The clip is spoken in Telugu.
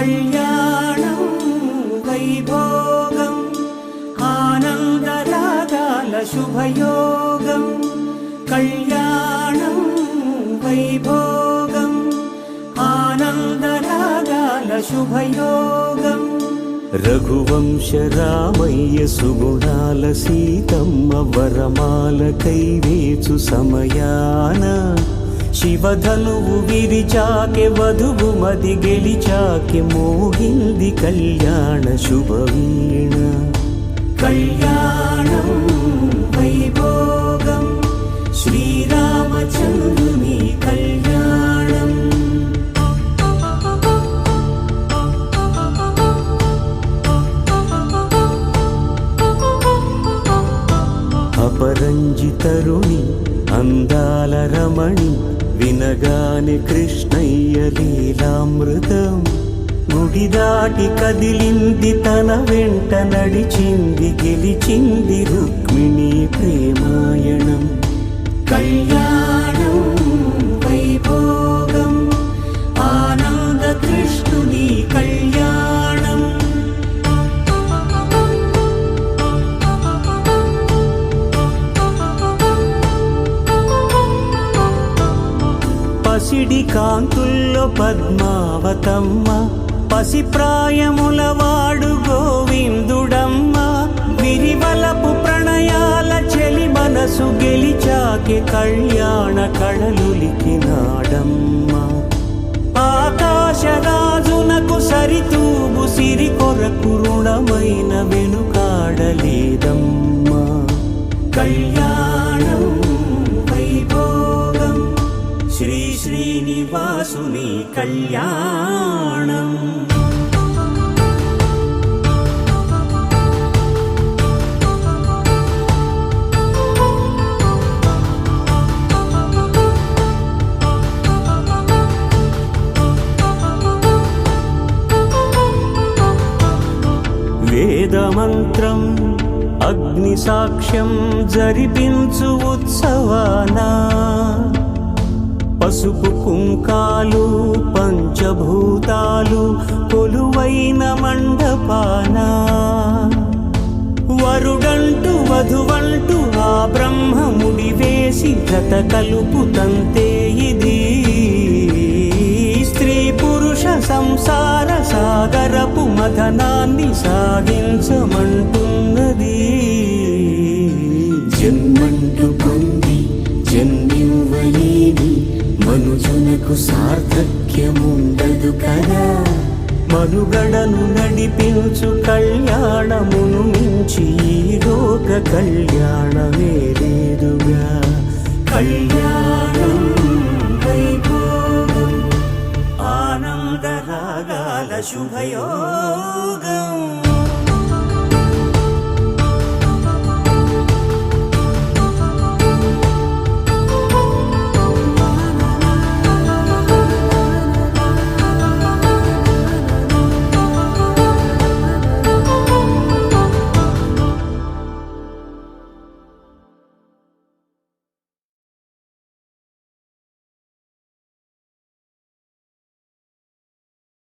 కళ్యాణం వైభోగం ఆనందరాగాల శుభయోగం కళ్యాణం వైభోగం ఆనందరాగాల శుభయోగం రఘువంశ రామయ్య సుగుణాల సీతమ్మ వరమాల కైవేచు సమయాన శివధనువు విరిచాకె వధువు మది గెలిచాకె మోగింది కళ్యాణ శుభవీణ కళ్యాణం వైభోగం శ్రీరామచంద్రుని కళ్యాణం అపరంజి తరుణి అందాల రమణి వినగానే కృష్ణయ్య లీలామృతం గుడి దాటి కదిలింది తన వెంట నడిచింది గెలిచింది రుక్మిణి ప్రేమాయణం కళ్యాణం వైభోగం ఆనంద కృష్ణుని కళ్యాణం పసిడి కాంతుల్లో పద్మావతమ్మ పసిప్రాయముల వాడు గోవిందుడమ్మ విరివలపు ప్రణయాల చెలి మనసు గెలిచాకె కళ్యాణ కళలులికినాడమ్మ ఆకాశరాజునకు సరితూగు సిరి కొరకు రుణమైన వెనుకాడలేదమ్మ కళ్యాణం వైభోగం శ్రీ శ్రీనివాసుని కళ్యాణం వేదమంత్రం అగ్ని సాక్ష్యం జరిపించు ఉత్సవానా పసుపు కుంకాలు పంచభూతాలు కొలువైన మండపాన వరుడంటూ వధువంటూ ఆ బ్రహ్మముడి వేసి జత కలుపుతంతే ఇది స్త్రీ పురుష సంసార సాగరపు మథనాన్ని సాగించమంటున్నది జన్మంటూ పొంది జన్మివ్వలేని మనుజునకు సార్థక్యముండదు కదా మనుగడను నడిపించు కళ్యాణమును మించి ఈ లోక కళ్యాణమే లేదుగా కళ్యాణం వైభోగం ఆనందరాగాల శుభయోగం